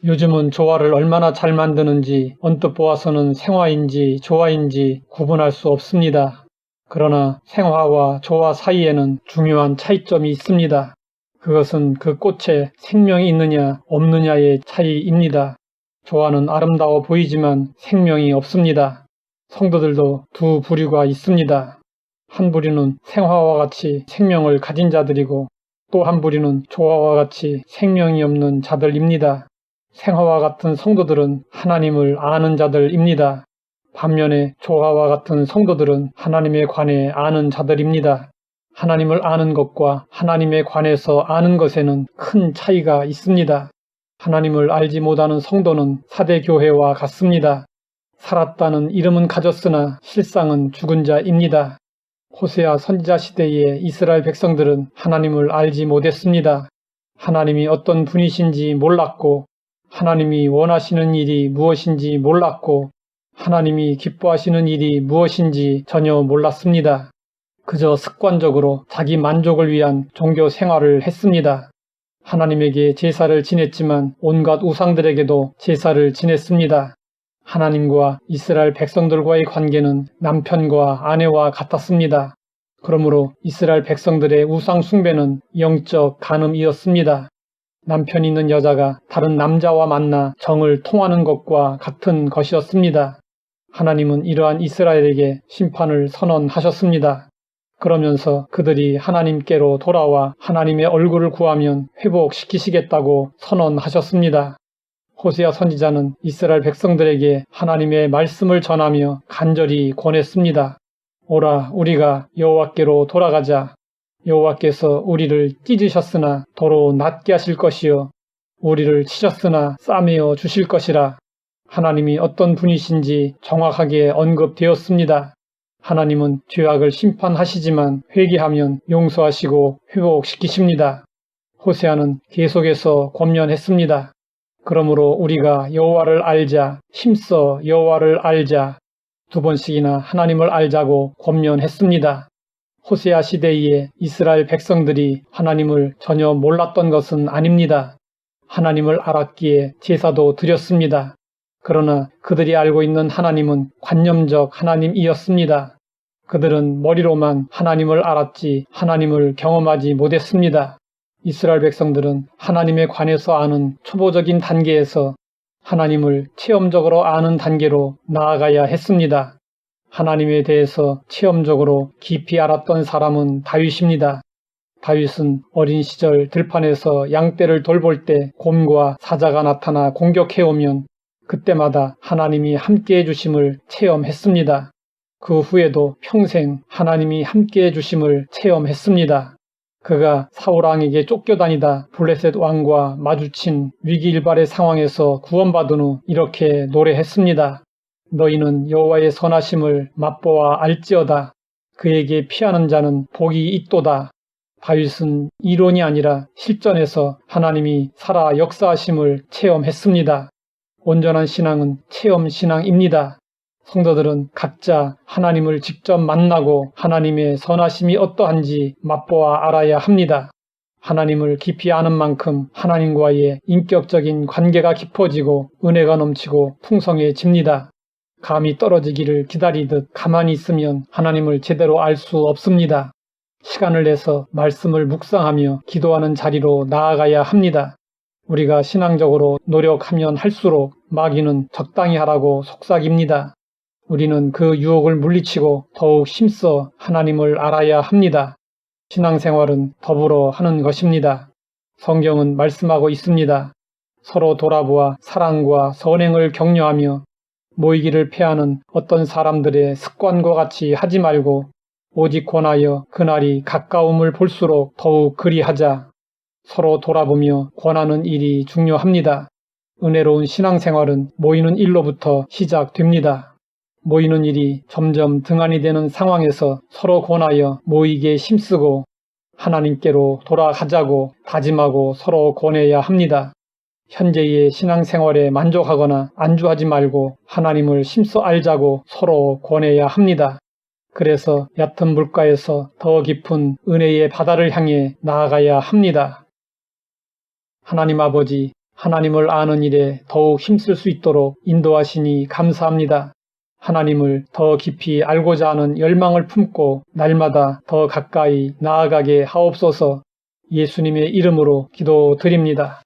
요즘은 조화를 얼마나 잘 만드는지 언뜻 보아서는 생화인지 조화인지 구분할 수 없습니다. 그러나 생화와 조화 사이에는 중요한 차이점이 있습니다. 그것은 그 꽃에 생명이 있느냐 없느냐의 차이입니다. 조화는 아름다워 보이지만 생명이 없습니다. 성도들도 두 부류가 있습니다. 한 부류는 생화와 같이 생명을 가진 자들이고 또 한 부류는 조화와 같이 생명이 없는 자들입니다. 생화와 같은 성도들은 하나님을 아는 자들입니다. 반면에 조화와 같은 성도들은 하나님에 관해 아는 자들입니다. 하나님을 아는 것과 하나님에 관해서 아는 것에는 큰 차이가 있습니다. 하나님을 알지 못하는 성도는 사대 교회와 같습니다. 살았다는 이름은 가졌으나 실상은 죽은 자입니다. 호세아 선지자 시대의 이스라엘 백성들은 하나님을 알지 못했습니다. 하나님이 어떤 분이신지 몰랐고 하나님이 원하시는 일이 무엇인지 몰랐고 하나님이 기뻐하시는 일이 무엇인지 전혀 몰랐습니다. 그저 습관적으로 자기 만족을 위한 종교 생활을 했습니다. 하나님에게 제사를 지냈지만 온갖 우상들에게도 제사를 지냈습니다. 하나님과 이스라엘 백성들과의 관계는 남편과 아내와 같았습니다. 그러므로 이스라엘 백성들의 우상 숭배는 영적 간음이었습니다. 남편 있는 여자가 다른 남자와 만나 정을 통하는 것과 같은 것이었습니다. 하나님은 이러한 이스라엘에게 심판을 선언하셨습니다. 그러면서 그들이 하나님께로 돌아와 하나님의 얼굴을 구하면 회복시키시겠다고 선언하셨습니다. 호세아 선지자는 이스라엘 백성들에게 하나님의 말씀을 전하며 간절히 권했습니다. 오라, 우리가 여호와께로 돌아가자. 여호와께서 우리를 찢으셨으나 도로 낫게 하실 것이요 우리를 치셨으나 싸매어 주실 것이라. 하나님이 어떤 분이신지 정확하게 언급되었습니다. 하나님은 죄악을 심판하시지만 회개하면 용서하시고 회복시키십니다. 호세아는 계속해서 권면했습니다. 그러므로 우리가 여호와를 알자, 힘써 여호와를 알자, 두 번씩이나 하나님을 알자고 권면했습니다. 호세아 시대의 이스라엘 백성들이 하나님을 전혀 몰랐던 것은 아닙니다. 하나님을 알았기에 제사도 드렸습니다. 그러나 그들이 알고 있는 하나님은 관념적 하나님이었습니다. 그들은 머리로만 하나님을 알았지 하나님을 경험하지 못했습니다. 이스라엘 백성들은 하나님에 관해서 아는 초보적인 단계에서 하나님을 체험적으로 아는 단계로 나아가야 했습니다. 하나님에 대해서 체험적으로 깊이 알았던 사람은 다윗입니다. 다윗은 어린 시절 들판에서 양떼를 돌볼 때 곰과 사자가 나타나 공격해오면 그때마다 하나님이 함께해 주심을 체험했습니다. 그 후에도 평생 하나님이 함께해 주심을 체험했습니다. 그가 사울왕에게 쫓겨다니다 블레셋 왕과 마주친 위기일발의 상황에서 구원받은 후 이렇게 노래했습니다. 너희는 여호와의 선하심을 맛보아 알지어다. 그에게 피하는 자는 복이 있도다. 다윗은 이론이 아니라 실전에서 하나님이 살아 역사하심을 체험했습니다. 온전한 신앙은 체험 신앙입니다. 성도들은 각자 하나님을 직접 만나고 하나님의 선하심이 어떠한지 맛보아 알아야 합니다. 하나님을 깊이 아는 만큼 하나님과의 인격적인 관계가 깊어지고 은혜가 넘치고 풍성해집니다. 감이 떨어지기를 기다리듯 가만히 있으면 하나님을 제대로 알 수 없습니다. 시간을 내서 말씀을 묵상하며 기도하는 자리로 나아가야 합니다. 우리가 신앙적으로 노력하면 할수록 마귀는 적당히 하라고 속삭입니다. 우리는 그 유혹을 물리치고 더욱 힘써 하나님을 알아야 합니다. 신앙생활은 더불어 하는 것입니다. 성경은 말씀하고 있습니다. 서로 돌아보아 사랑과 선행을 격려하며 모이기를 패하는 어떤 사람들의 습관과 같이 하지 말고 오직 권하여 그날이 가까움을 볼수록 더욱 그리하자. 서로 돌아보며 권하는 일이 중요합니다. 은혜로운 신앙생활은 모이는 일로부터 시작됩니다. 모이는 일이 점점 등한이 되는 상황에서 서로 권하여 모이게 힘쓰고 하나님께로 돌아가자고 다짐하고 서로 권해야 합니다. 현재의 신앙생활에 만족하거나 안주하지 말고 하나님을 힘써 알자고 서로 권해야 합니다. 그래서 얕은 물가에서 더 깊은 은혜의 바다를 향해 나아가야 합니다. 하나님 아버지, 하나님을 아는 일에 더욱 힘쓸 수 있도록 인도하시니 감사합니다. 하나님을 더 깊이 알고자 하는 열망을 품고 날마다 더 가까이 나아가게 하옵소서. 예수님의 이름으로 기도드립니다.